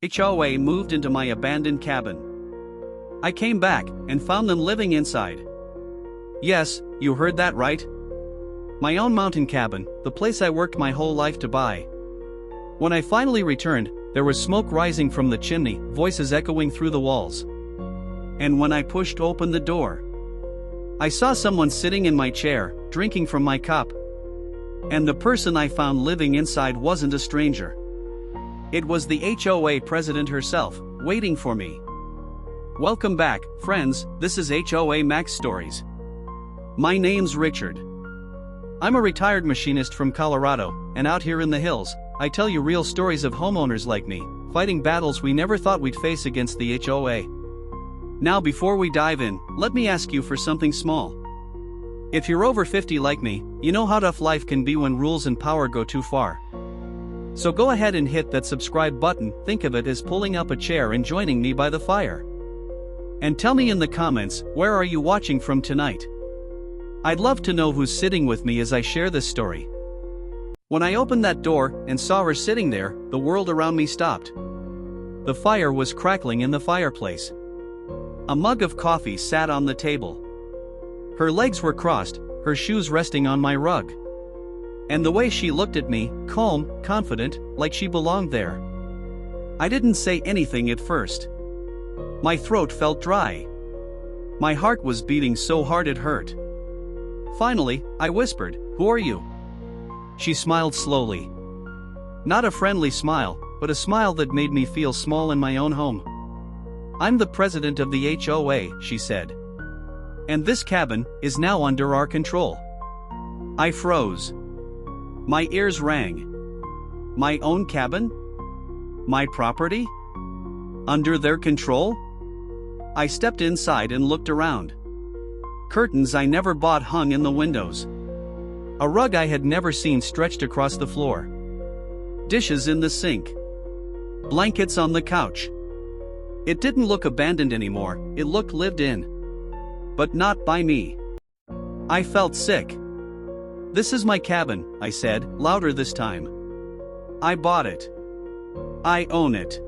HOA moved into my abandoned cabin. I came back and found them living inside. Yes, you heard that right. My own mountain cabin, the place I worked my whole life to buy. When I finally returned, there was smoke rising from the chimney, voices echoing through the walls. And when I pushed open the door, I saw someone sitting in my chair, drinking from my cup. And the person I found living inside wasn't a stranger. It was the HOA president herself, waiting for me. Welcome back, friends, this is HOA Max Stories. My name's Richard. I'm a retired machinist from Colorado, and out here in the hills, I tell you real stories of homeowners like me, fighting battles we never thought we'd face against the HOA. Now before we dive in, let me ask you for something small. If you're over 50 like me, you know how tough life can be when rules and power go too far. So go ahead and hit that subscribe button, think of it as pulling up a chair and joining me by the fire. And tell me in the comments, where are you watching from tonight? I'd love to know who's sitting with me as I share this story. When I opened that door and saw her sitting there, the world around me stopped. The fire was crackling in the fireplace. A mug of coffee sat on the table. Her legs were crossed, her shoes resting on my rug. And the way she looked at me, calm, confident, like she belonged there. I didn't say anything at first. My throat felt dry. My heart was beating so hard it hurt. Finally, I whispered, "Who are you?" She smiled slowly. Not a friendly smile, but a smile that made me feel small in my own home. "I'm the president of the HOA," she said. "And this cabin is now under our control." I froze. My ears rang. My own cabin? My property? Under their control? I stepped inside and looked around. Curtains I never bought hung in the windows. A rug I had never seen stretched across the floor. Dishes in the sink. Blankets on the couch. It didn't look abandoned anymore, it looked lived in. But not by me. I felt sick. "This is my cabin," I said, louder this time. "I bought it. I own it.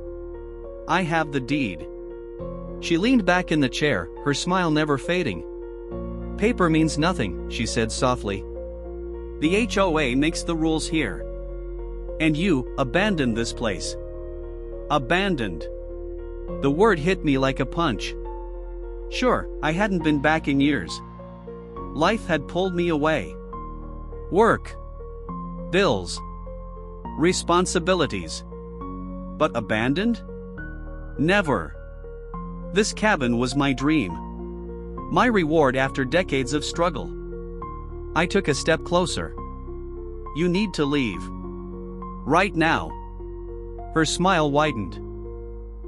I have the deed." She leaned back in the chair, her smile never fading. "Paper means nothing," she said softly. "The HOA makes the rules here. And you abandoned this place." Abandoned. The word hit me like a punch. Sure, I hadn't been back in years. Life had pulled me away. Work. Bills. Responsibilities. But abandoned? Never. This cabin was my dream. My reward after decades of struggle. I took a step closer. "You need to leave. Right now." Her smile widened.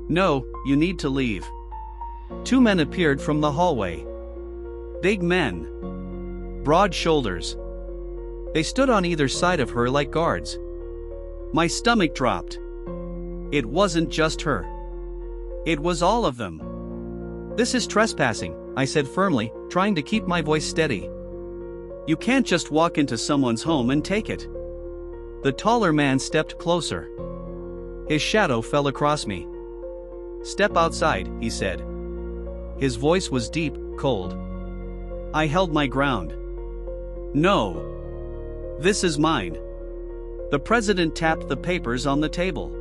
"No, you need to leave." Two men appeared from the hallway. Big men. Broad shoulders. They stood on either side of her like guards. My stomach dropped. It wasn't just her. It was all of them. "This is trespassing," I said firmly, trying to keep my voice steady. "You can't just walk into someone's home and take it." The taller man stepped closer. His shadow fell across me. "Step outside," he said. His voice was deep, cold. I held my ground. "No. This is mine." The president tapped the papers on the table.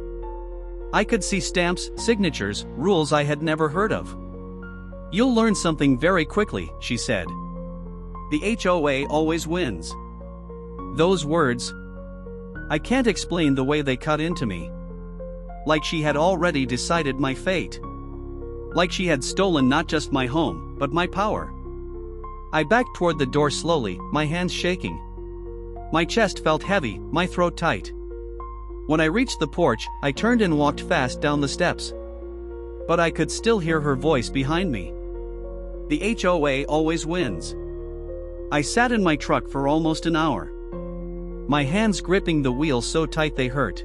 I could see stamps, signatures, rules I had never heard of. "You'll learn something very quickly," she said. "The HOA always wins." Those words. I can't explain the way they cut into me. Like she had already decided my fate. Like she had stolen not just my home, but my power. I backed toward the door slowly, my hands shaking. My chest felt heavy, my throat tight. When I reached the porch, I turned and walked fast down the steps. But I could still hear her voice behind me. "The HOA always wins." I sat in my truck for almost an hour. My hands gripping the wheel so tight they hurt.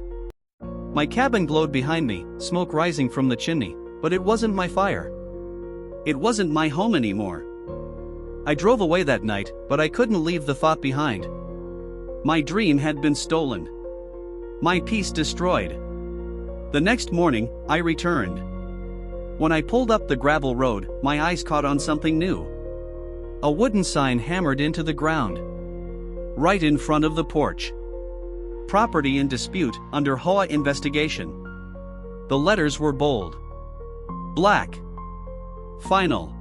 My cabin glowed behind me, smoke rising from the chimney, but it wasn't my fire. It wasn't my home anymore. I drove away that night, but I couldn't leave the thought behind. My dream had been stolen. My peace destroyed. The next morning, I returned. When I pulled up the gravel road, my eyes caught on something new. A wooden sign hammered into the ground. Right in front of the porch. Property in dispute, under HOA investigation. The letters were bold. Black. Final.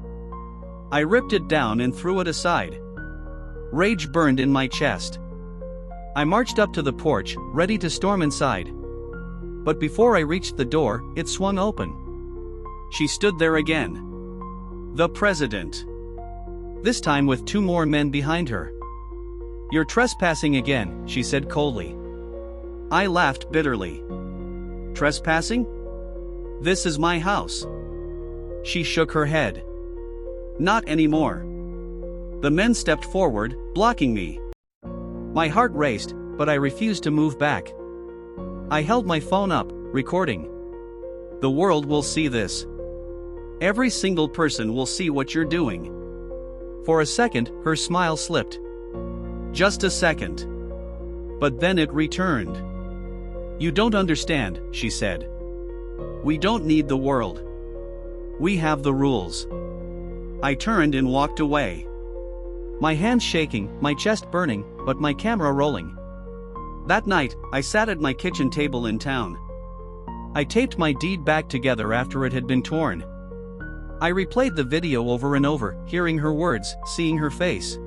I ripped it down and threw it aside. Rage burned in my chest. I marched up to the porch, ready to storm inside. But before I reached the door, it swung open. She stood there again. The president. This time with 2 more men behind her. "You're trespassing again," she said coldly. I laughed bitterly. "Trespassing? This is my house." She shook her head. "Not anymore." The men stepped forward, blocking me. My heart raced, but I refused to move back. I held my phone up, recording. "The world will see this. Every single person will see what you're doing." For a second, her smile slipped. Just a second. But then it returned. "You don't understand," she said. "We don't need the world. We have the rules." I turned and walked away. My hands shaking, my chest burning, but my camera rolling. That night, I sat at my kitchen table in town. I taped my deed back together after it had been torn. I replayed the video over and over, hearing her words, seeing her face.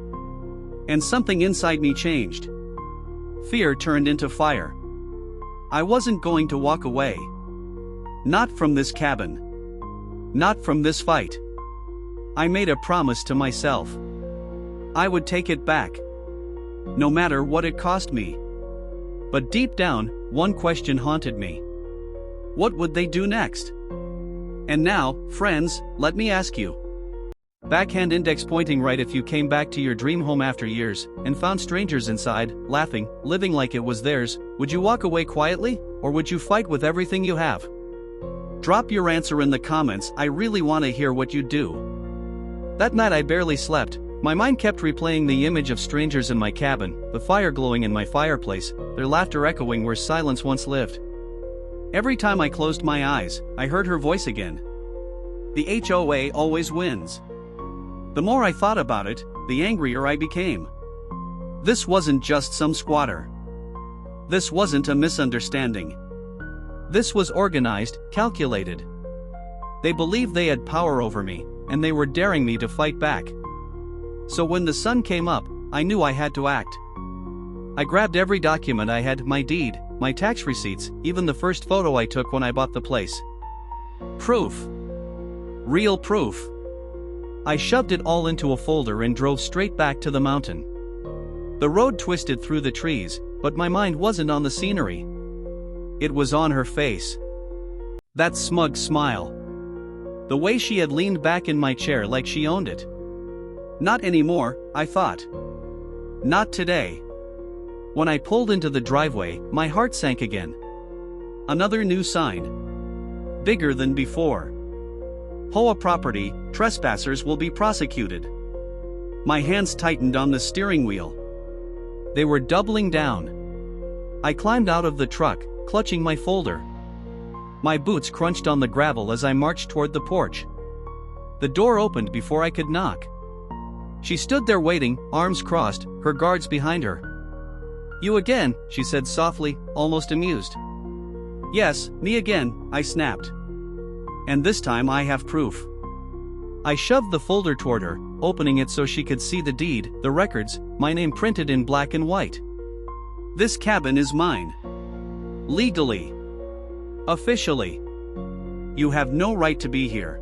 And something inside me changed. Fear turned into fire. I wasn't going to walk away. Not from this cabin. Not from this fight. I made a promise to myself. I would take it back. No matter what it cost me. But deep down, one question haunted me. What would they do next? And now, friends, let me ask you. Backhand index pointing right. If you came back to your dream home after years, and found strangers inside, laughing, living like it was theirs, would you walk away quietly, or would you fight with everything you have? Drop your answer in the comments. I really want to hear what you'd do. That night I barely slept. My mind kept replaying the image of strangers in my cabin, the fire glowing in my fireplace, their laughter echoing where silence once lived. Every time I closed my eyes, I heard her voice again. The HOA always wins. The more I thought about it, the angrier I became. This wasn't just some squatter. This wasn't a misunderstanding. This was organized, calculated. They believed they had power over me, and they were daring me to fight back. So when the sun came up, I knew I had to act. I grabbed every document I had, my deed, my tax receipts, even the first photo I took when I bought the place. Proof. Real proof. I shoved it all into a folder and drove straight back to the mountain. The road twisted through the trees, but my mind wasn't on the scenery. It was on her face. That smug smile. The way she had leaned back in my chair like she owned it. Not anymore, I thought. Not today. When I pulled into the driveway, my heart sank again. Another new sign. Bigger than before. HOA property, trespassers will be prosecuted. My hands tightened on the steering wheel. They were doubling down. I climbed out of the truck, clutching my folder. My boots crunched on the gravel as I marched toward the porch. The door opened before I could knock. She stood there waiting, arms crossed, her guards behind her. "You again," she said softly, almost amused. "Yes, me again," I snapped. "And this time I have proof." I shoved the folder toward her, opening it so she could see the deed, the records, my name printed in black and white. "This cabin is mine. Legally. Officially. You have no right to be here."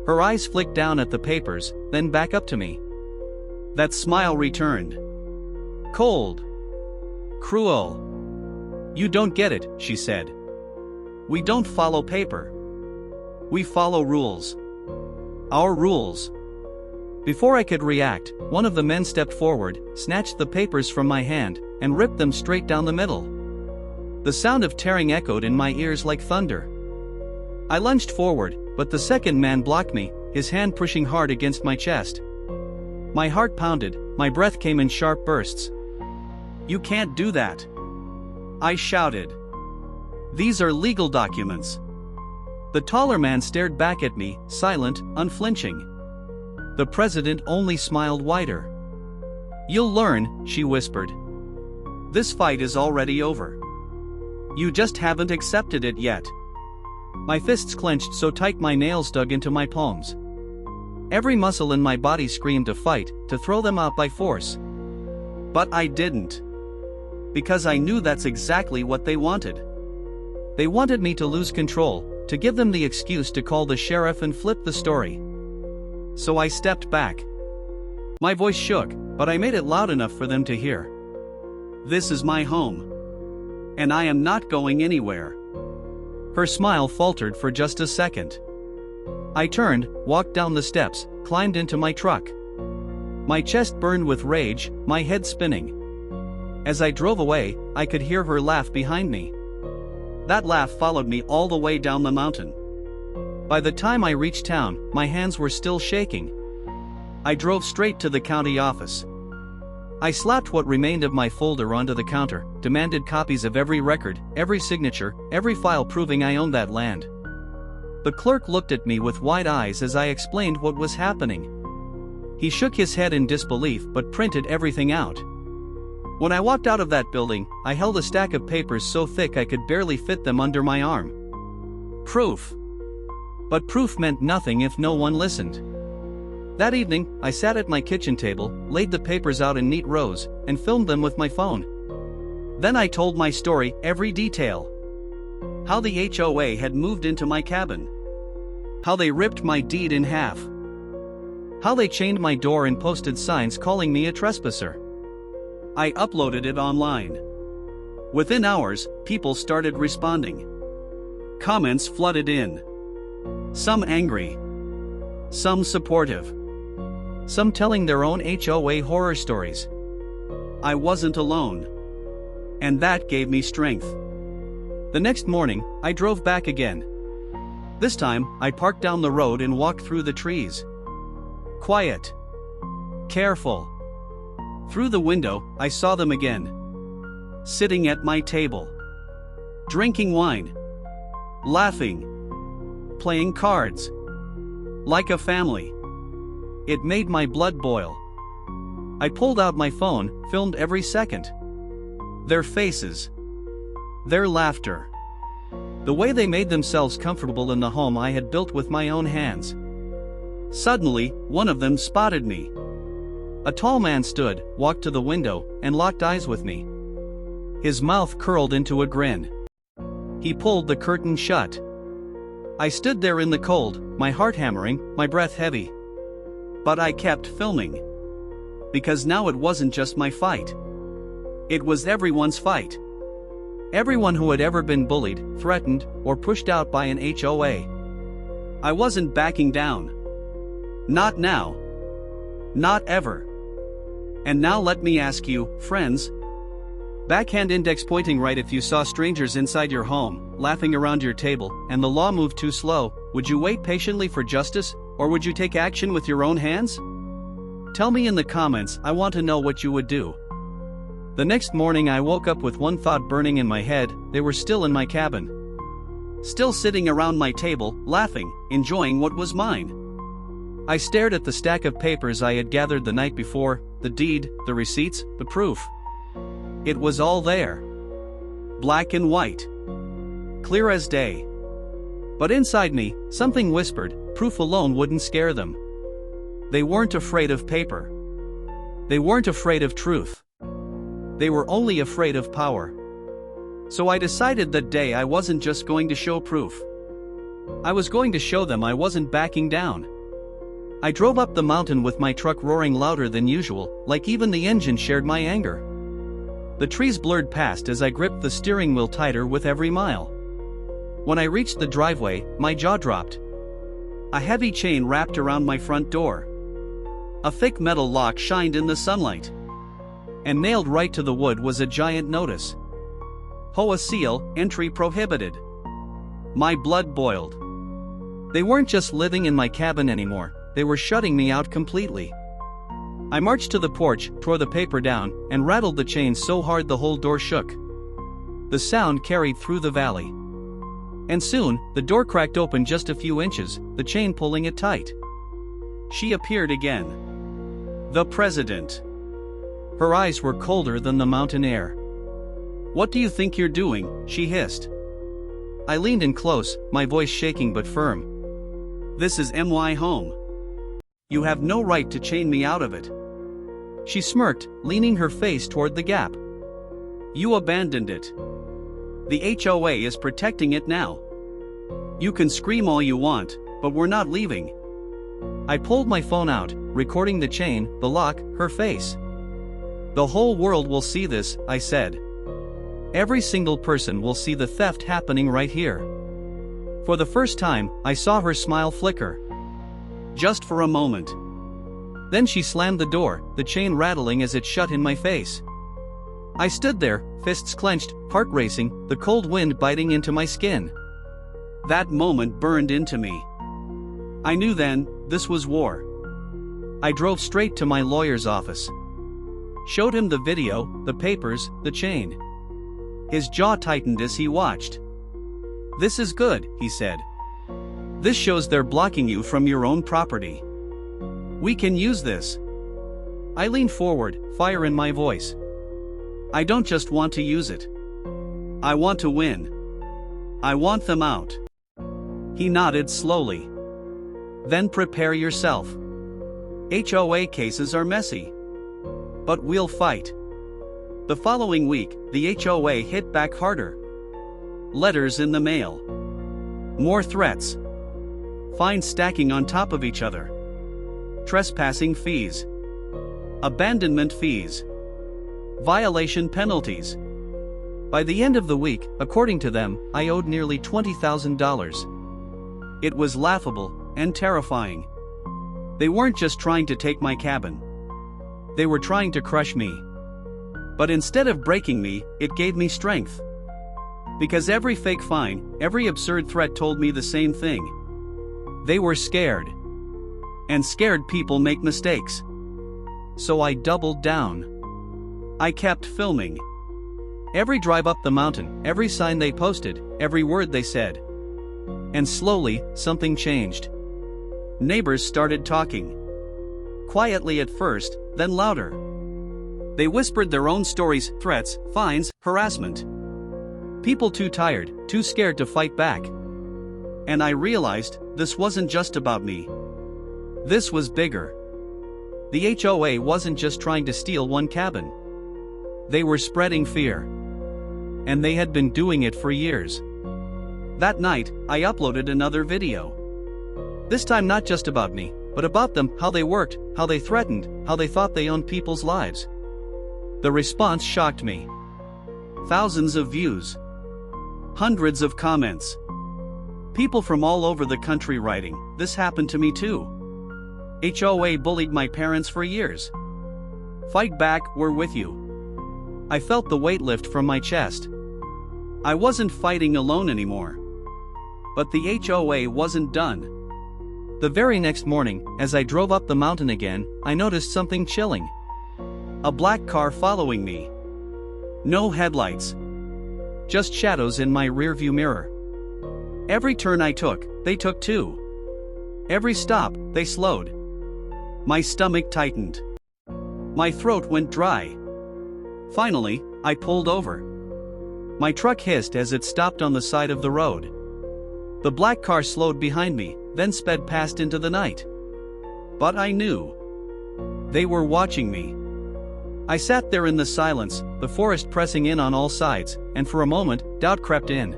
Her eyes flicked down at the papers, then back up to me. That smile returned. Cold. Cruel. "You don't get it," she said. "We don't follow paper. We follow rules. Our rules." Before I could react, one of the men stepped forward, snatched the papers from my hand, and ripped them straight down the middle. The sound of tearing echoed in my ears like thunder. I lunged forward, but the second man blocked me, his hand pushing hard against my chest. My heart pounded, my breath came in sharp bursts. "You can't do that," I shouted. These are legal documents. The taller man stared back at me, silent, unflinching. The president only smiled wider. "You'll learn," she whispered. "This fight is already over. You just haven't accepted it yet." My fists clenched so tight my nails dug into my palms. Every muscle in my body screamed to fight, to throw them out by force. But I didn't. Because I knew that's exactly what they wanted. They wanted me to lose control, to give them the excuse to call the sheriff and flip the story. So I stepped back. My voice shook, but I made it loud enough for them to hear. "This is my home. And I am not going anywhere." Her smile faltered for just a second. I turned, walked down the steps, climbed into my truck. My chest burned with rage, my head spinning. As I drove away, I could hear her laugh behind me. That laugh followed me all the way down the mountain. By the time I reached town, my hands were still shaking. I drove straight to the county office. I slapped what remained of my folder onto the counter, demanded copies of every record, every signature, every file proving I owned that land. The clerk looked at me with wide eyes as I explained what was happening. He shook his head in disbelief but printed everything out. When I walked out of that building, I held a stack of papers so thick I could barely fit them under my arm. Proof. But proof meant nothing if no one listened. That evening, I sat at my kitchen table, laid the papers out in neat rows, and filmed them with my phone. Then I told my story, every detail. How the HOA had moved into my cabin. How they ripped my deed in half. How they chained my door and posted signs calling me a trespasser. I uploaded it online. Within hours, people started responding. Comments flooded in. Some angry. Some supportive. Some telling their own HOA horror stories. I wasn't alone. And that gave me strength. The next morning, I drove back again. This time, I parked down the road and walked through the trees. Quiet. Careful. Through the window, I saw them again. Sitting at my table. Drinking wine. Laughing. Playing cards. Like a family. It made my blood boil. I pulled out my phone, filmed every second. Their faces. Their laughter. The way they made themselves comfortable in the home I had built with my own hands. Suddenly, one of them spotted me. A tall man stood, walked to the window, and locked eyes with me. His mouth curled into a grin. He pulled the curtain shut. I stood there in the cold, my heart hammering, my breath heavy. But I kept filming. Because now it wasn't just my fight. It was everyone's fight. Everyone who had ever been bullied, threatened, or pushed out by an HOA. I wasn't backing down. Not now. Not ever. And now let me ask you, friends. Backhand index pointing right. If you saw strangers inside your home, laughing around your table, and the law moved too slow, would you wait patiently for justice, or would you take action with your own hands? Tell me in the comments, I want to know what you would do. The next morning I woke up with one thought burning in my head: they were still in my cabin. Still sitting around my table, laughing, enjoying what was mine. I stared at the stack of papers I had gathered the night before, the deed, the receipts, the proof. It was all there. Black and white. Clear as day. But inside me, something whispered, proof alone wouldn't scare them. They weren't afraid of paper. They weren't afraid of truth. They were only afraid of power. So I decided that day I wasn't just going to show proof. I was going to show them I wasn't backing down. I drove up the mountain with my truck roaring louder than usual, like even the engine shared my anger. The trees blurred past as I gripped the steering wheel tighter with every mile. When I reached the driveway, my jaw dropped. A heavy chain wrapped around my front door. A thick metal lock shined in the sunlight. And nailed right to the wood was a giant notice. HOA seal, entry prohibited. My blood boiled. They weren't just living in my cabin anymore, they were shutting me out completely. I marched to the porch, tore the paper down, and rattled the chain so hard the whole door shook. The sound carried through the valley. And soon, the door cracked open just a few inches, the chain pulling it tight. She appeared again. The president. Her eyes were colder than the mountain air. "What do you think you're doing?" she hissed. I leaned in close, my voice shaking but firm. "This is my home. You have no right to chain me out of it." She smirked, leaning her face toward the gap. "You abandoned it. The HOA is protecting it now. You can scream all you want, but we're not leaving." I pulled my phone out, recording the chain, the lock, her face. "The whole world will see this," I said. "Every single person will see the theft happening right here." For the first time, I saw her smile flicker. Just for a moment. Then she slammed the door, the chain rattling as it shut in my face. I stood there, fists clenched, heart racing, the cold wind biting into my skin. That moment burned into me. I knew then, this was war. I drove straight to my lawyer's office. Showed him the video, the papers, the chain. His jaw tightened as he watched. "This is good," he said. "This shows they're blocking you from your own property. We can use this." I leaned forward, fire in my voice. "I don't just want to use it. I want to win. I want them out." He nodded slowly. "Then prepare yourself. HOA cases are messy. But we'll fight." The following week, the HOA hit back harder. Letters in the mail. More threats. Fines stacking on top of each other. Trespassing fees. Abandonment fees. Violation penalties. By the end of the week, according to them, I owed nearly $20,000. It was laughable and terrifying. They weren't just trying to take my cabin. They were trying to crush me. But instead of breaking me, it gave me strength. Because every fake fine, every absurd threat told me the same thing. They were scared. And scared people make mistakes. So I doubled down. I kept filming. Every drive up the mountain, every sign they posted, every word they said. And slowly, something changed. Neighbors started talking. Quietly at first, then louder. They whispered their own stories, threats, fines, harassment. People too tired, too scared to fight back. And I realized, this wasn't just about me. This was bigger. The HOA wasn't just trying to steal one cabin. They were spreading fear. And they had been doing it for years. That night, I uploaded another video. This time not just about me, but about them, how they worked, how they threatened, how they thought they owned people's lives. The response shocked me. Thousands of views. Hundreds of comments. People from all over the country writing, "This happened to me too. HOA bullied my parents for years. Fight back, we're with you." I felt the weight lift from my chest. I wasn't fighting alone anymore. But the HOA wasn't done. The very next morning, as I drove up the mountain again, I noticed something chilling. A black car following me. No headlights. Just shadows in my rearview mirror. Every turn I took, they took too. Every stop, they slowed. My stomach tightened. My throat went dry. Finally, I pulled over. My truck hissed as it stopped on the side of the road. The black car slowed behind me, then sped past into the night. But I knew. They were watching me. I sat there in the silence, the forest pressing in on all sides, and for a moment, doubt crept in.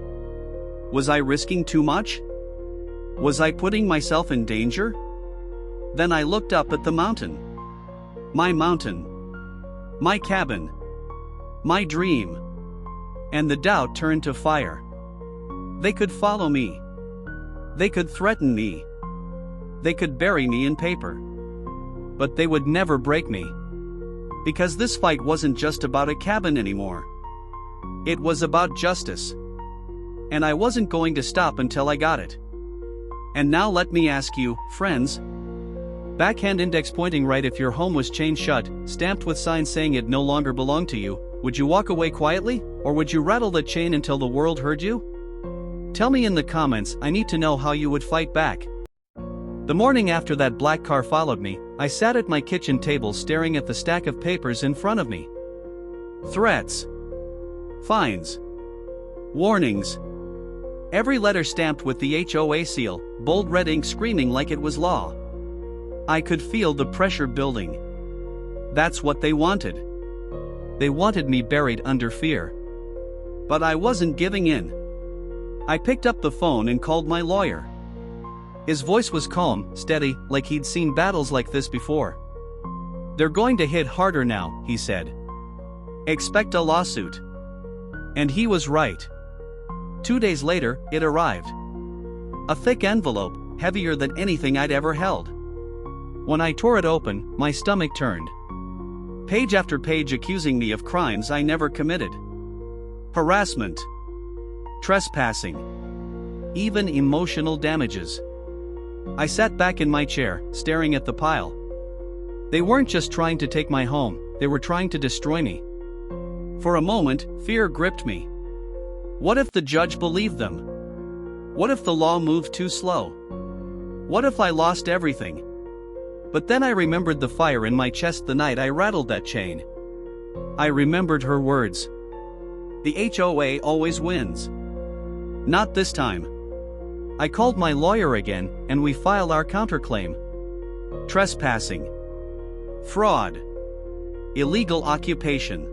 Was I risking too much? Was I putting myself in danger? Then I looked up at the mountain. My mountain. My cabin. My dream. And the doubt turned to fire. They could follow me. They could threaten me. They could bury me in paper. But they would never break me. Because this fight wasn't just about a cabin anymore. It was about justice. And I wasn't going to stop until I got it. And now let me ask you, friends. Backhand index pointing right if your home was chained shut, stamped with signs saying it no longer belonged to you, would you walk away quietly, or would you rattle the chain until the world heard you? Tell me in the comments, I need to know how you would fight back. The morning after that black car followed me, I sat at my kitchen table staring at the stack of papers in front of me. Threats. Fines. Warnings. Every letter stamped with the HOA seal, bold red ink screaming like it was law. I could feel the pressure building. That's what they wanted. They wanted me buried under fear. But I wasn't giving in. I picked up the phone and called my lawyer. His voice was calm, steady, like he'd seen battles like this before. They're going to hit harder now, he said. Expect a lawsuit. And he was right. 2 days later, it arrived. A thick envelope, heavier than anything I'd ever held. When I tore it open, my stomach turned. Page after page accusing me of crimes I never committed. Harassment. Trespassing. Even emotional damages. I sat back in my chair, staring at the pile. They weren't just trying to take my home, they were trying to destroy me. For a moment, fear gripped me. What if the judge believed them? What if the law moved too slow? What if I lost everything? But then I remembered the fire in my chest the night I rattled that chain. I remembered her words. The HOA always wins. Not this time. I called my lawyer again, and we filed our counterclaim. Trespassing. Fraud. Illegal occupation.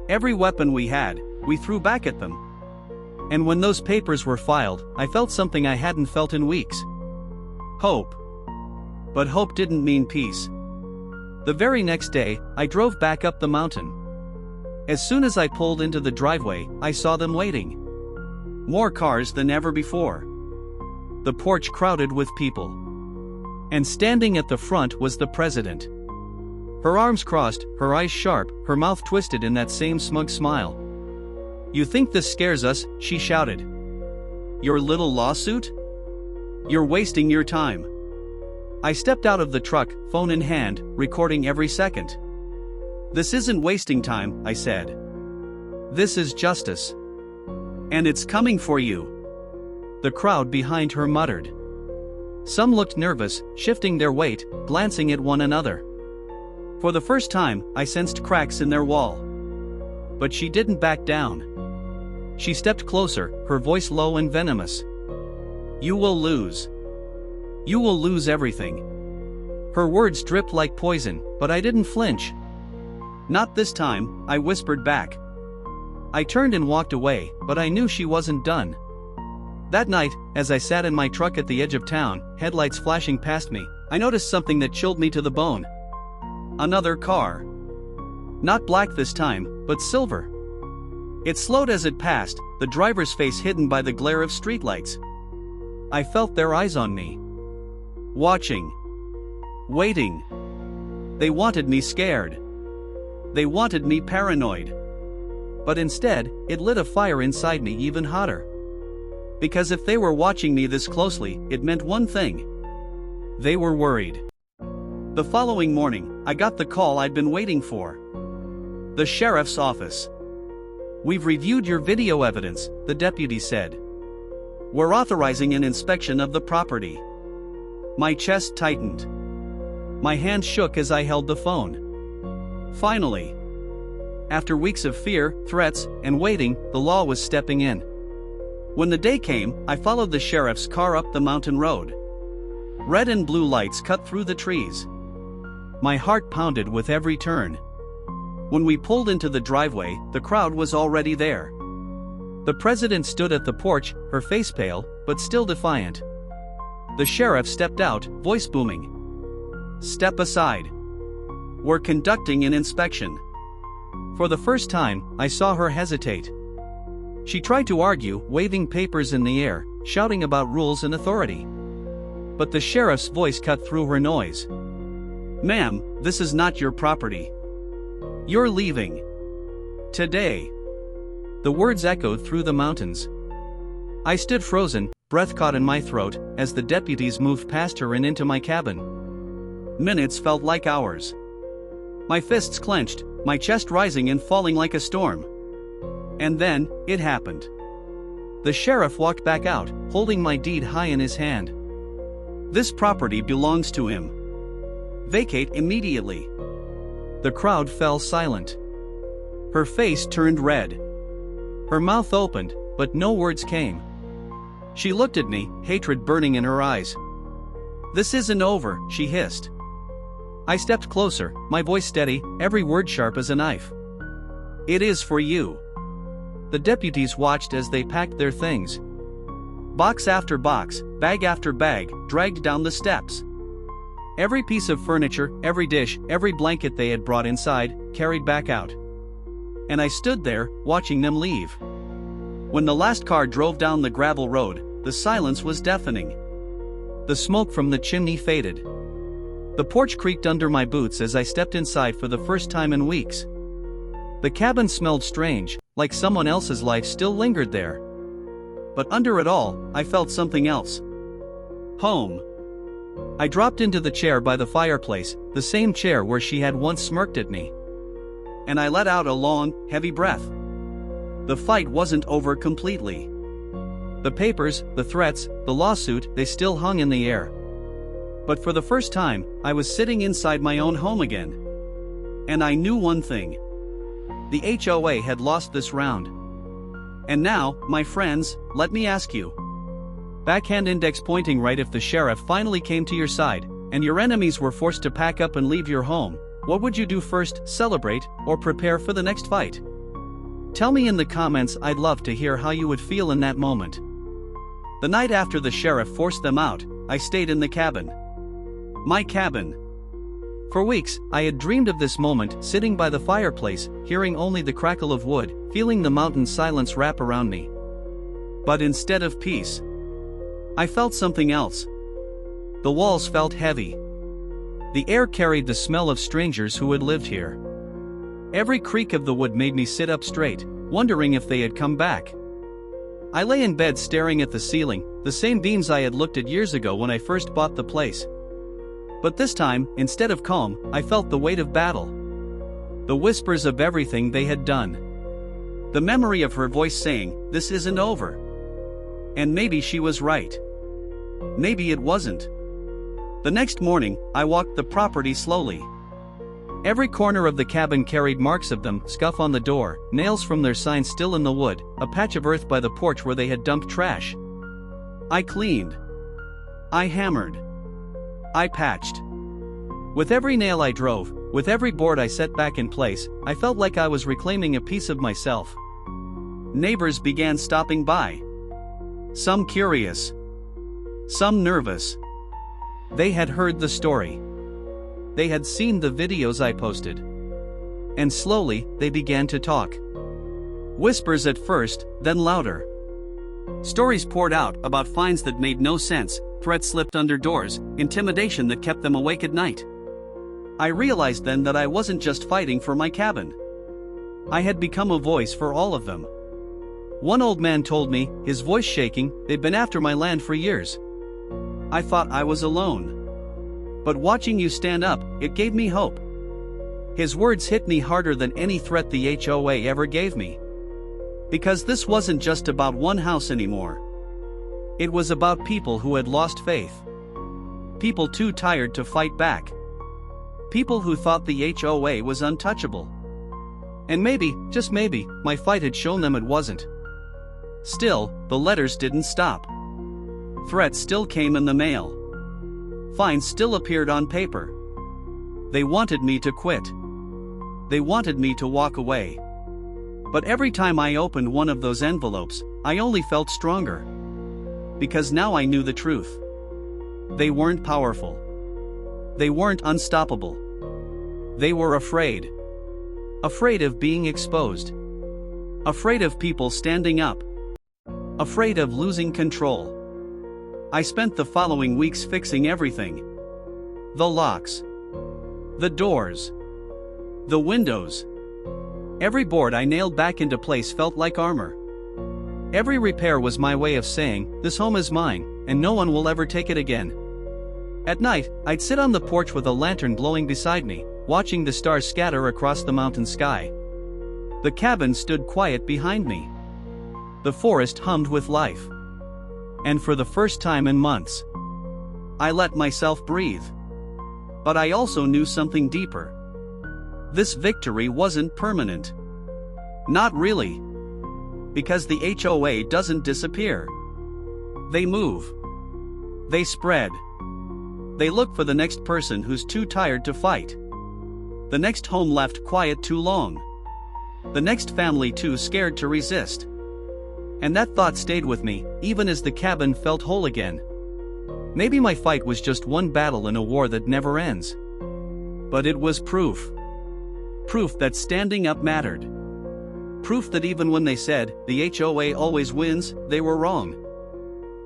Every weapon we had, we threw back at them. And when those papers were filed, I felt something I hadn't felt in weeks. Hope. But hope didn't mean peace. The very next day, I drove back up the mountain. As soon as I pulled into the driveway, I saw them waiting. More cars than ever before. The porch crowded with people. And standing at the front was the president. Her arms crossed, her eyes sharp, her mouth twisted in that same smug smile. You think this scares us? She shouted. Your little lawsuit? You're wasting your time. I stepped out of the truck, phone in hand, recording every second. This isn't wasting time, I said. This is justice. And it's coming for you. The crowd behind her muttered. Some looked nervous, shifting their weight, glancing at one another. For the first time, I sensed cracks in their wall. But she didn't back down. She stepped closer, her voice low and venomous. You will lose. You will lose everything. Her words dripped like poison, but I didn't flinch. Not this time, I whispered back. I turned and walked away, but I knew she wasn't done. That night, as I sat in my truck at the edge of town, headlights flashing past me, I noticed something that chilled me to the bone. Another car. Not black this time, but silver. It slowed as it passed, the driver's face hidden by the glare of streetlights. I felt their eyes on me. Watching. Waiting. They wanted me scared. They wanted me paranoid. But instead, it lit a fire inside me even hotter. Because if they were watching me this closely, it meant one thing. They were worried. The following morning, I got the call I'd been waiting for. The sheriff's office. We've reviewed your video evidence, the deputy said. We're authorizing an inspection of the property. My chest tightened. My hand shook as I held the phone. Finally. After weeks of fear, threats, and waiting, the law was stepping in. When the day came, I followed the sheriff's car up the mountain road. Red and blue lights cut through the trees. My heart pounded with every turn. When we pulled into the driveway, the crowd was already there. The president stood at the porch, her face pale, but still defiant. The sheriff stepped out, voice booming. Step aside. We're conducting an inspection. For the first time, I saw her hesitate. She tried to argue, waving papers in the air, shouting about rules and authority. But the sheriff's voice cut through her noise. Ma'am, this is not your property. You're leaving. Today. The words echoed through the mountains. I stood frozen, breath caught in my throat, as the deputies moved past her and into my cabin. Minutes felt like hours. My fists clenched, my chest rising and falling like a storm. And then, it happened. The sheriff walked back out, holding my deed high in his hand. "This property belongs to him. Vacate immediately." The crowd fell silent. Her face turned red. Her mouth opened, but no words came. She looked at me, hatred burning in her eyes. "This isn't over," she hissed. I stepped closer, my voice steady, every word sharp as a knife. "It is for you." The deputies watched as they packed their things. Box after box, bag after bag, dragged down the steps. Every piece of furniture, every dish, every blanket they had brought inside, carried back out. And I stood there, watching them leave. When the last car drove down the gravel road, the silence was deafening. The smoke from the chimney faded. The porch creaked under my boots as I stepped inside for the first time in weeks. The cabin smelled strange, like someone else's life still lingered there. But under it all, I felt something else. Home. I dropped into the chair by the fireplace, the same chair where she had once smirked at me. And I let out a long, heavy breath. The fight wasn't over completely. The papers, the threats, the lawsuit, they still hung in the air. But for the first time, I was sitting inside my own home again. And I knew one thing. The HOA had lost this round. And now, my friends, let me ask you. Backhand index pointing right, if the sheriff finally came to your side, and your enemies were forced to pack up and leave your home, what would you do first, celebrate, or prepare for the next fight? Tell me in the comments. I'd love to hear how you would feel in that moment. The night after the sheriff forced them out, I stayed in the cabin. My cabin. For weeks, I had dreamed of this moment, sitting by the fireplace, hearing only the crackle of wood, feeling the mountain silence wrap around me. But instead of peace, I felt something else. The walls felt heavy. The air carried the smell of strangers who had lived here. Every creak of the wood made me sit up straight, wondering if they had come back. I lay in bed staring at the ceiling, the same beams I had looked at years ago when I first bought the place. But this time, instead of calm, I felt the weight of battle. The whispers of everything they had done. The memory of her voice saying, "This isn't over." And maybe she was right. Maybe it wasn't. The next morning, I walked the property slowly. Every corner of the cabin carried marks of them, scuff on the door, nails from their signs still in the wood, a patch of earth by the porch where they had dumped trash. I cleaned. I hammered. I patched. With every nail I drove, with every board I set back in place, I felt like I was reclaiming a piece of myself. Neighbors began stopping by. Some curious. Some nervous. They had heard the story. They had seen the videos I posted. And slowly, they began to talk. Whispers at first, then louder. Stories poured out about fines that made no sense, threats slipped under doors, intimidation that kept them awake at night. I realized then that I wasn't just fighting for my cabin. I had become a voice for all of them. One old man told me, his voice shaking, they'd been after my land for years. I thought I was alone. But watching you stand up, it gave me hope. His words hit me harder than any threat the HOA ever gave me. Because this wasn't just about one house anymore. It was about people who had lost faith. People too tired to fight back. People who thought the HOA was untouchable. And maybe, just maybe, my fight had shown them it wasn't. Still, the letters didn't stop. Threats still came in the mail. Fines still appeared on paper. They wanted me to quit. They wanted me to walk away. But every time I opened one of those envelopes, I only felt stronger. Because now I knew the truth. They weren't powerful. They weren't unstoppable. They were afraid. Afraid of being exposed. Afraid of people standing up. Afraid of losing control. I spent the following weeks fixing everything. The locks. The doors. The windows. Every board I nailed back into place felt like armor. Every repair was my way of saying, this home is mine, and no one will ever take it again. At night, I'd sit on the porch with a lantern glowing beside me, watching the stars scatter across the mountain sky. The cabin stood quiet behind me. The forest hummed with life. And for the first time in months, I let myself breathe. But I also knew something deeper. This victory wasn't permanent. Not really. Because the HOA doesn't disappear. They move. They spread. They look for the next person who's too tired to fight. The next home left quiet too long. The next family too scared to resist. And that thought stayed with me, even as the cabin felt whole again. Maybe my fight was just one battle in a war that never ends. But it was proof. Proof that standing up mattered. Proof that even when they said, the HOA always wins, they were wrong.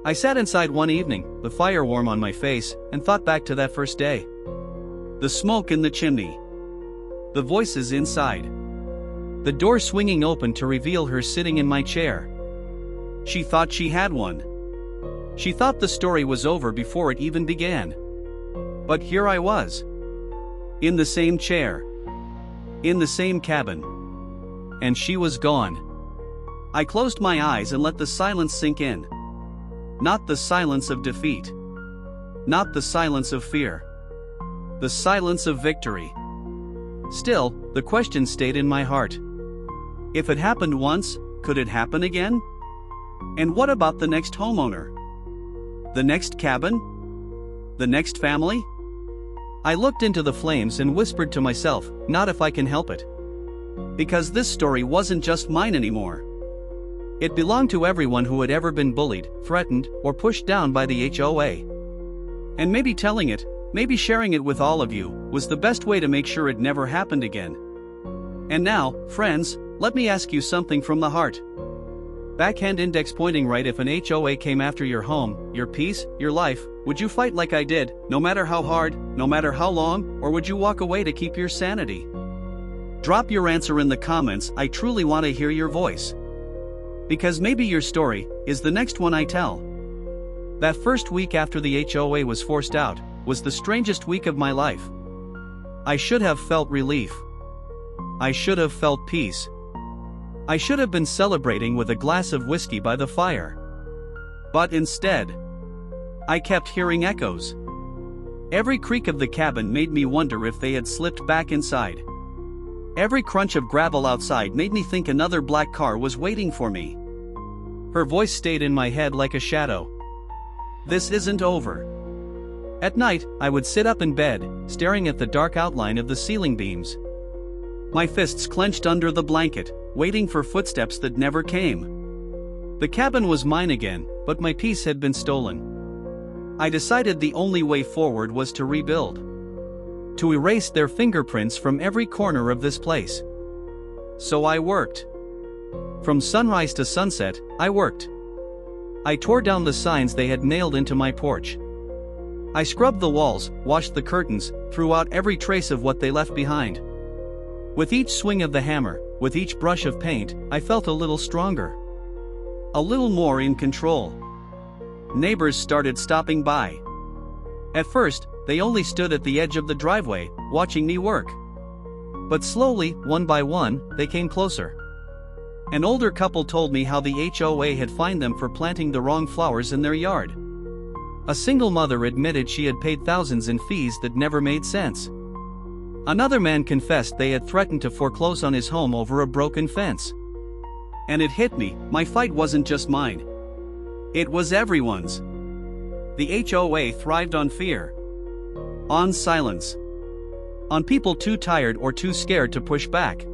I sat inside one evening, the fire warm on my face, and thought back to that first day. The smoke in the chimney. The voices inside. The door swinging open to reveal her sitting in my chair. She thought she had one. She thought the story was over before it even began. But here I was. In the same chair. In the same cabin. And she was gone. I closed my eyes and let the silence sink in. Not the silence of defeat. Not the silence of fear. The silence of victory. Still, the question stayed in my heart. If it happened once, could it happen again? And what about the next homeowner? The next cabin? The next family? I looked into the flames and whispered to myself, not if I can help it. Because this story wasn't just mine anymore. It belonged to everyone who had ever been bullied, threatened, or pushed down by the HOA. And maybe telling it, maybe sharing it with all of you, was the best way to make sure it never happened again. And now, friends, let me ask you something from the heart. Backhand index pointing right. If an HOA came after your home, your peace, your life, would you fight like I did, no matter how hard, no matter how long, or would you walk away to keep your sanity? Drop your answer in the comments. I truly want to hear your voice. Because maybe your story is the next one I tell. That first week after the HOA was forced out was the strangest week of my life. I should have felt relief. I should have felt peace. I should have been celebrating with a glass of whiskey by the fire. But instead, I kept hearing echoes. Every creak of the cabin made me wonder if they had slipped back inside. Every crunch of gravel outside made me think another black car was waiting for me. Her voice stayed in my head like a shadow. This isn't over. At night, I would sit up in bed, staring at the dark outline of the ceiling beams. My fists clenched under the blanket, waiting for footsteps that never came. The cabin was mine again, but my peace had been stolen. I decided the only way forward was to rebuild. To erase their fingerprints from every corner of this place. So I worked. From sunrise to sunset, I worked. I tore down the signs they had nailed into my porch. I scrubbed the walls, washed the curtains, threw out every trace of what they left behind. With each swing of the hammer, with each brush of paint, I felt a little stronger. A little more in control. Neighbors started stopping by. At first, they only stood at the edge of the driveway, watching me work. But slowly, one by one, they came closer. An older couple told me how the HOA had fined them for planting the wrong flowers in their yard. A single mother admitted she had paid thousands in fees that never made sense. Another man confessed they had threatened to foreclose on his home over a broken fence. And it hit me, my fight wasn't just mine. It was everyone's. The HOA thrived on fear. On silence. On people too tired or too scared to push back.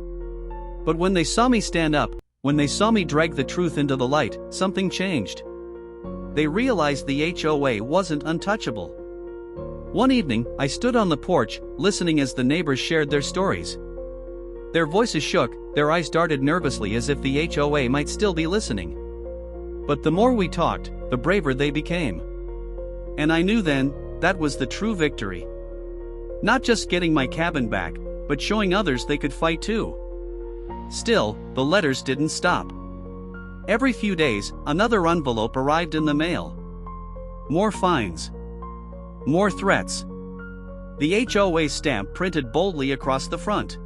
But when they saw me stand up, when they saw me drag the truth into the light, something changed. They realized the HOA wasn't untouchable. One evening, I stood on the porch, listening as the neighbors shared their stories. Their voices shook, their eyes darted nervously as if the HOA might still be listening. But the more we talked, the braver they became. And I knew then, that was the true victory. Not just getting my cabin back, but showing others they could fight too. Still, the letters didn't stop. Every few days, another envelope arrived in the mail. More fines. More threats. The HOA stamp printed boldly across the front.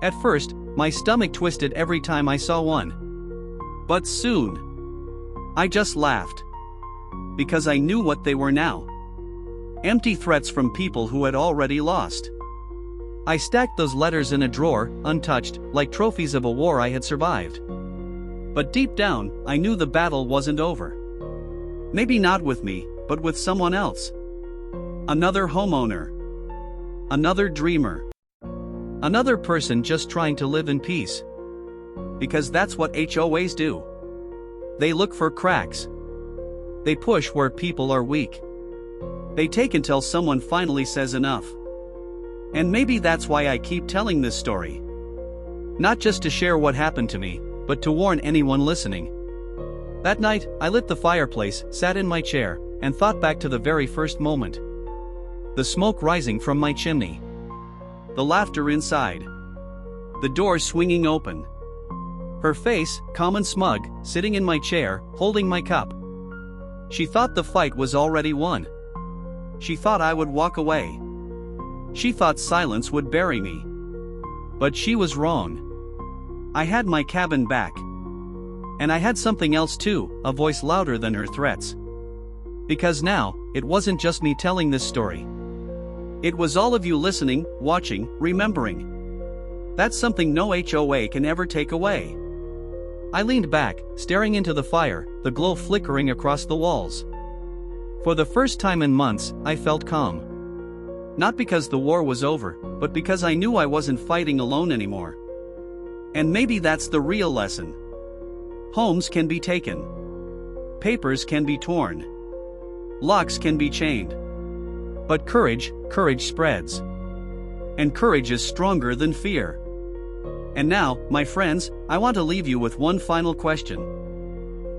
At first, my stomach twisted every time I saw one. But soon, I just laughed. Because I knew what they were now. Empty threats from people who had already lost. I stacked those letters in a drawer, untouched, like trophies of a war I had survived. But deep down, I knew the battle wasn't over. Maybe not with me, but with someone else. Another homeowner. Another dreamer. Another person just trying to live in peace. Because that's what HOAs do. They look for cracks. They push where people are weak. They take until someone finally says enough. And maybe that's why I keep telling this story. Not just to share what happened to me, but to warn anyone listening. That night, I lit the fireplace, sat in my chair, and thought back to the very first moment. The smoke rising from my chimney. The laughter inside. The door swinging open. Her face, calm and smug, sitting in my chair, holding my cup. She thought the fight was already won. She thought I would walk away. She thought silence would bury me. But she was wrong. I had my cabin back. And I had something else too, a voice louder than her threats. Because now, it wasn't just me telling this story. It was all of you listening, watching, remembering. That's something no HOA can ever take away. I leaned back, staring into the fire, the glow flickering across the walls. For the first time in months, I felt calm. Not because the war was over, but because I knew I wasn't fighting alone anymore. And maybe that's the real lesson. Homes can be taken. Papers can be torn. Locks can be chained. But courage spreads. And courage is stronger than fear. And now, my friends, I want to leave you with one final question.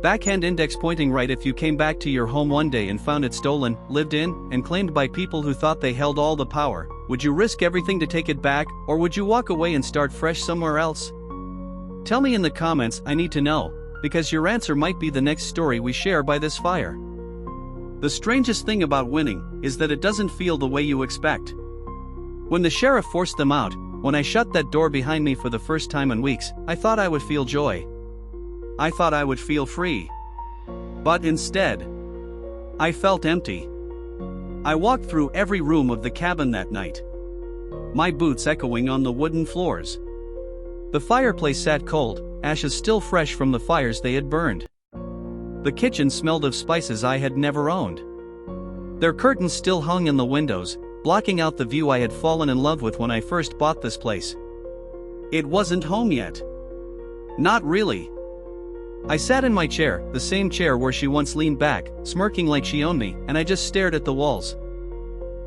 Backhand index pointing right. If you came back to your home one day and found it stolen, lived in, and claimed by people who thought they held all the power, would you risk everything to take it back, or would you walk away and start fresh somewhere else? Tell me in the comments, I need to know, because your answer might be the next story we share by this fire. The strangest thing about winning is that it doesn't feel the way you expect. When the sheriff forced them out, when I shut that door behind me for the first time in weeks, I thought I would feel joy. I thought I would feel free. But instead, I felt empty. I walked through every room of the cabin that night. My boots echoing on the wooden floors. The fireplace sat cold, ashes still fresh from the fires they had burned. The kitchen smelled of spices I had never owned. Their curtains still hung in the windows, blocking out the view I had fallen in love with when I first bought this place. It wasn't home yet. Not really. I sat in my chair, the same chair where she once leaned back, smirking like she owned me, and I just stared at the walls.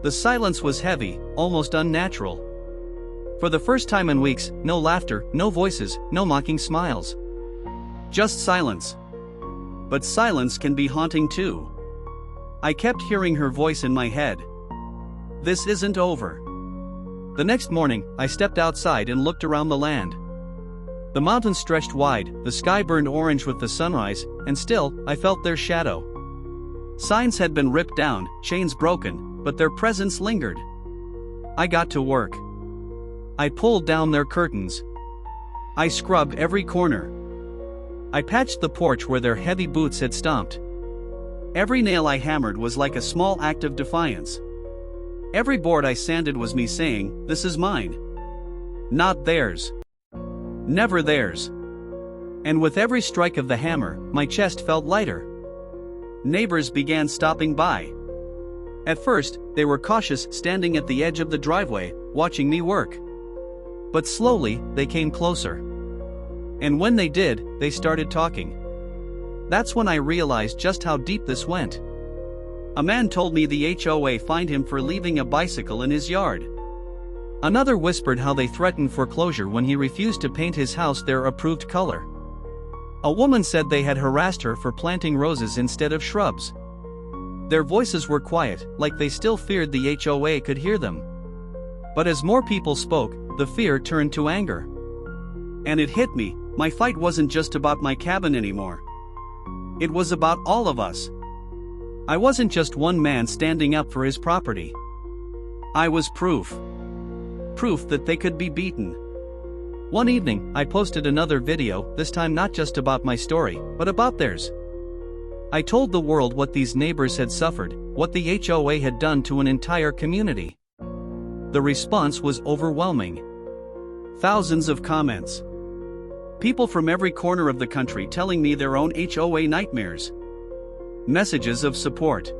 The silence was heavy, almost unnatural. For the first time in weeks, no laughter, no voices, no mocking smiles. Just silence. But silence can be haunting too. I kept hearing her voice in my head. This isn't over. The next morning, I stepped outside and looked around the land. The mountains stretched wide, the sky burned orange with the sunrise, and still, I felt their shadow. Signs had been ripped down, chains broken, but their presence lingered. I got to work. I pulled down their curtains. I scrubbed every corner. I patched the porch where their heavy boots had stomped. Every nail I hammered was like a small act of defiance. Every board I sanded was me saying, "This is mine. Not theirs. Never theirs." And with every strike of the hammer, my chest felt lighter. Neighbors began stopping by. At first, they were cautious, standing at the edge of the driveway, watching me work. But slowly, they came closer. And when they did, they started talking. That's when I realized just how deep this went. A man told me the HOA fined him for leaving a bicycle in his yard. Another whispered how they threatened foreclosure when he refused to paint his house their approved color. A woman said they had harassed her for planting roses instead of shrubs. Their voices were quiet, like they still feared the HOA could hear them. But as more people spoke, the fear turned to anger. And it hit me, my fight wasn't just about my cabin anymore. It was about all of us. I wasn't just one man standing up for his property. I was proof. Proof that they could be beaten. One evening, I posted another video, this time not just about my story, but about theirs. I told the world what these neighbors had suffered, what the HOA had done to an entire community. The response was overwhelming. Thousands of comments. People from every corner of the country telling me their own HOA nightmares. Messages of support.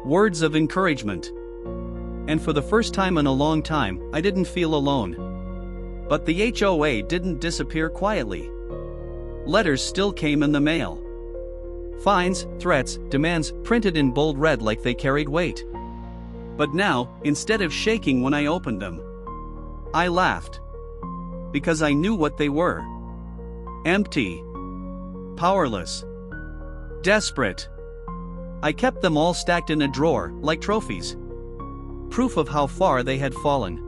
Words of encouragement. And for the first time in a long time, I didn't feel alone. But the HOA didn't disappear quietly. Letters still came in the mail. Fines, threats, demands, printed in bold red like they carried weight. But now, instead of shaking when I opened them, I laughed. Because I knew what they were. Empty. Powerless. Desperate. I kept them all stacked in a drawer, like trophies. Proof of how far they had fallen.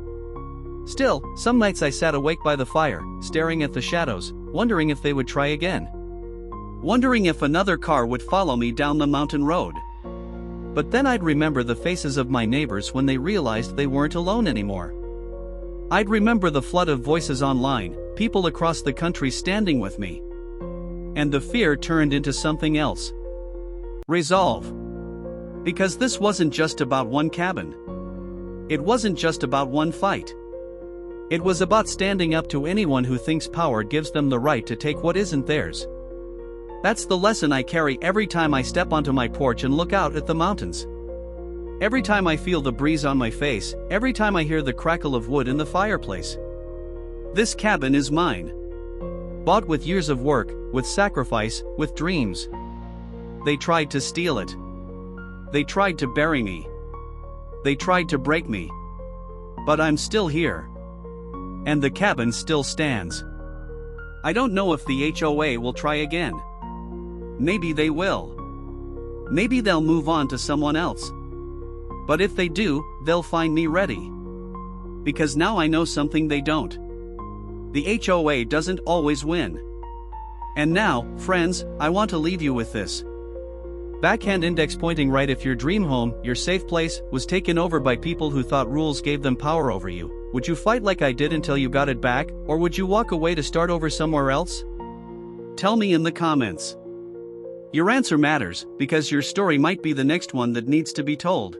Still, some nights I sat awake by the fire, staring at the shadows, wondering if they would try again. Wondering if another car would follow me down the mountain road. But then I'd remember the faces of my neighbors when they realized they weren't alone anymore. I'd remember the flood of voices online, people across the country standing with me. And the fear turned into something else. Resolve. Because this wasn't just about one cabin. It wasn't just about one fight. It was about standing up to anyone who thinks power gives them the right to take what isn't theirs. That's the lesson I carry every time I step onto my porch and look out at the mountains. Every time I feel the breeze on my face, every time I hear the crackle of wood in the fireplace. This cabin is mine. Bought with years of work, with sacrifice, with dreams. They tried to steal it. They tried to bury me. They tried to break me. But I'm still here. And the cabin still stands. I don't know if the HOA will try again. Maybe they will. Maybe they'll move on to someone else. But if they do, they'll find me ready. Because now I know something they don't. The HOA doesn't always win. And now, friends, I want to leave you with this. Backhand index pointing right. If your dream home, your safe place, was taken over by people who thought rules gave them power over you, would you fight like I did until you got it back, or would you walk away to start over somewhere else? Tell me in the comments. Your answer matters, because your story might be the next one that needs to be told.